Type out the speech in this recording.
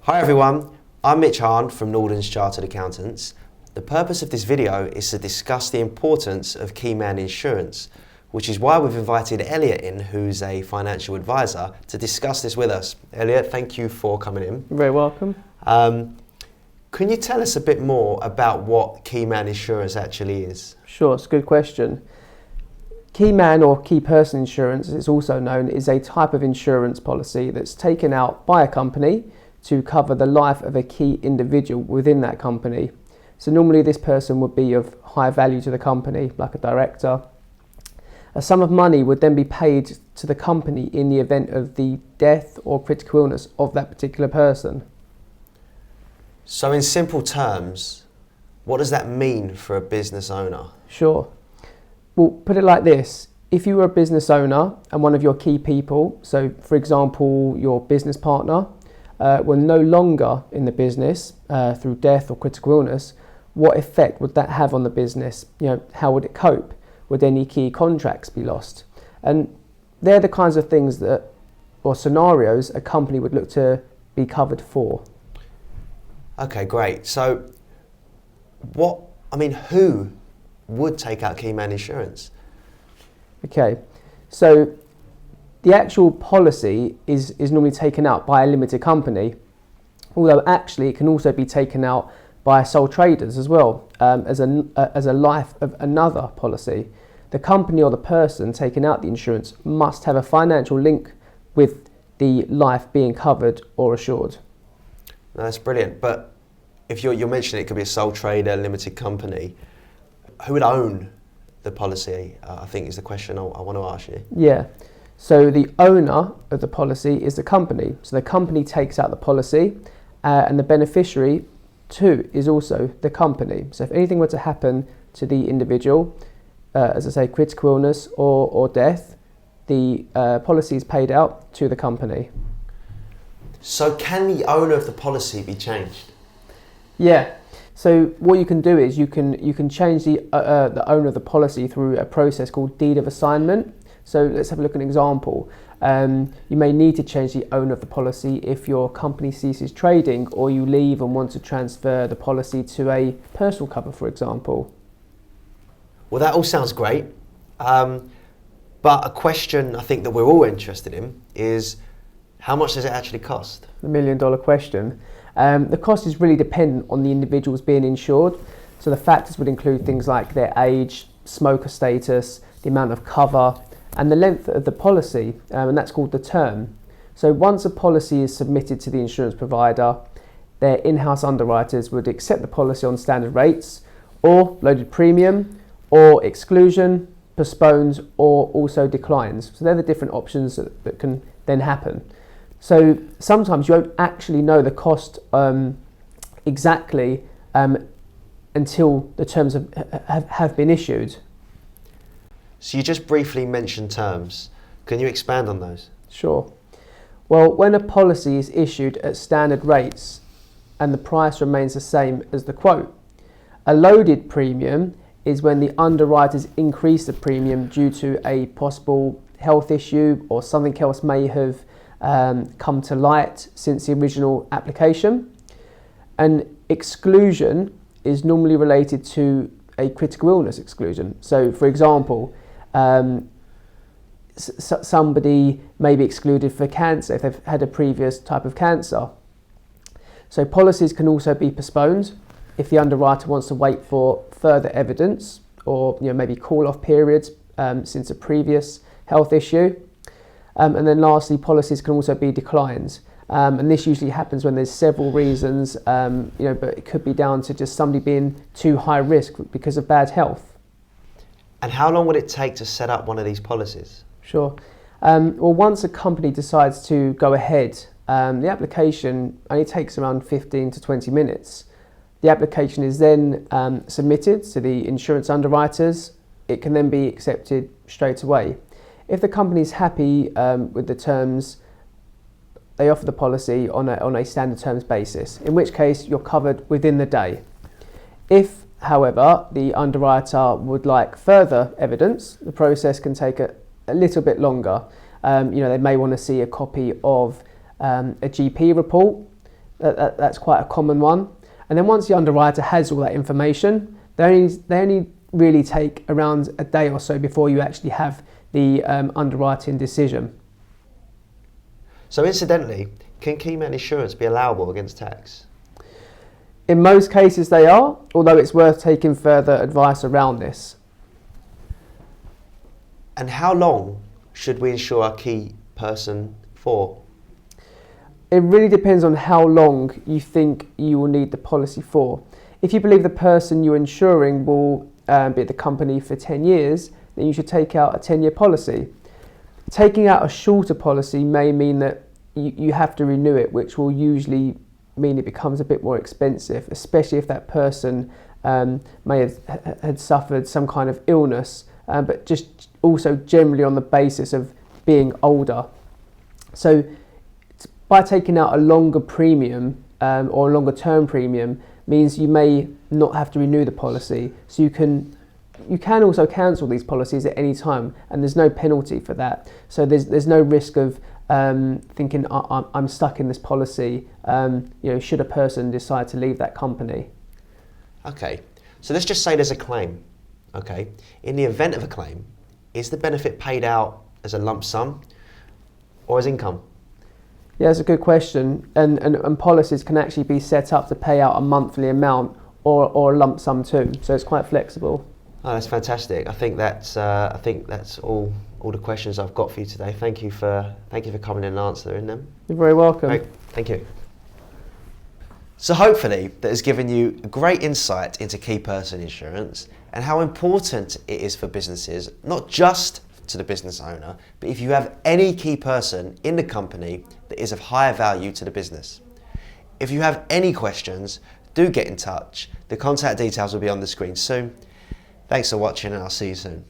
Hi everyone, I'm Mitch Hahn from Nordens Chartered Accountants. The purpose of this video is to discuss the importance of Keyman Insurance, which is why we've invited Elliot in, who's a financial advisor, to discuss this with us. Elliot, thank you for coming in. You're very welcome. Can you tell us a bit more about what Keyman Insurance actually is? Sure, it's a good question. Keyman or key person insurance, as it's also known, is a type of insurance policy that's taken out by a company to cover the life of a key individual within that company. So normally this person would be of high value to the company, like a director. A sum of money would then be paid to the company in the event of the death or critical illness of that particular person. So in simple terms, what does that mean for a business owner? Sure. Well, put it like this. If you were a business owner and one of your key people, so for example, your business partner, were no longer in the business through death or critical illness, what effect would that have on the business? How would it cope? Would any key contracts be lost? And they're the kinds of things that, or scenarios, a company would look to be covered for. Okay, great. So who would take out Keyman Insurance? Okay, so the actual policy is normally taken out by a limited company, although actually it can also be taken out by sole traders as well, as a life of another policy. The company or the person taking out the insurance must have a financial link with the life being covered or assured. No, that's brilliant. But if you're mentioning it could be a sole trader, limited company, who would own the policy? I think is the question I want to ask you. Yeah. So the owner of the policy is the company. So the company takes out the policy and the beneficiary too is also the company. So if anything were to happen to the individual, as I say, critical illness or death, the policy is paid out to the company. So can the owner of the policy be changed? Yeah. So what you can do is you can change the owner of the policy through a process called deed of assignment. So let's have a look at an example. You may need to change the owner of the policy if your company ceases trading or you leave and want to transfer the policy to a personal cover, for example. Well, that all sounds great. But a question I think that we're all interested in is, how much does it actually cost? The $1 million question. The cost is really dependent on the individuals being insured. So the factors would include things like their age, smoker status, the amount of cover, and the length of the policy, and that's called the term. So once a policy is submitted to the insurance provider, their in-house underwriters would accept the policy on standard rates, or loaded premium, or exclusion, postpones, or also declines. So they're the different options that can then happen. So sometimes you won't actually know the cost exactly until the terms have been issued. So you just briefly mentioned terms. Can you expand on those? Sure. Well, when a policy is issued at standard rates and the price remains the same as the quote, a loaded premium is when the underwriters increase the premium due to a possible health issue or something else may have come to light since the original application. An exclusion is normally related to a critical illness exclusion. So, for example, somebody may be excluded for cancer if they've had a previous type of cancer. So policies can also be postponed if the underwriter wants to wait for further evidence or maybe call-off periods since a previous health issue. And then lastly, policies can also be declined. And this usually happens when there's several reasons, but it could be down to just somebody being too high risk because of bad health. And how long would it take to set up one of these policies? Sure. Well, once a company decides to go ahead, the application only takes around 15 to 20 minutes. The application is then submitted to the insurance underwriters. It can then be accepted straight away. If the company is happy with the terms, they offer the policy on a standard terms basis, in which case you're covered within the day. If, however, the underwriter would like further evidence, the process can take a little bit longer. They may want to see a copy of a GP report That's quite a common one. And then once the underwriter has all that information, they only really take around a day or so before you actually have the underwriting decision. So incidentally, can Keyman Insurance be allowable against tax? In most cases they are, although it's worth taking further advice around this. And how long should we insure our key person for? It really depends on how long you think you will need the policy for. If you believe the person you're insuring will be at the company for 10 years, then you should take out a 10-year policy. Taking out a shorter policy may mean that you have to renew it, which will usually mean it becomes a bit more expensive, especially if that person may have had suffered some kind of illness, but just also generally on the basis of being older. So by taking out a longer premium or a longer term premium means you may not have to renew the policy. So you can also cancel these policies at any time, and there's no penalty for that. So there's no risk of thinking I'm stuck in this policy. Should a person decide to leave that company. Okay, so let's just say there's a claim. Okay, in the event of a claim, is the benefit paid out as a lump sum or as income? Yeah, that's a good question. And policies can actually be set up to pay out a monthly amount or a lump sum too. So it's quite flexible. Oh, that's fantastic. I think that's all the questions I've got for you today. Thank you for coming in and answering them. You're very welcome. Great. Thank you. So hopefully that has given you a great insight into key person insurance and how important it is for businesses, not just to the business owner, but if you have any key person in the company that is of higher value to the business. If you have any questions, do get in touch. The contact details will be on the screen soon. Thanks for watching, and I'll see you soon.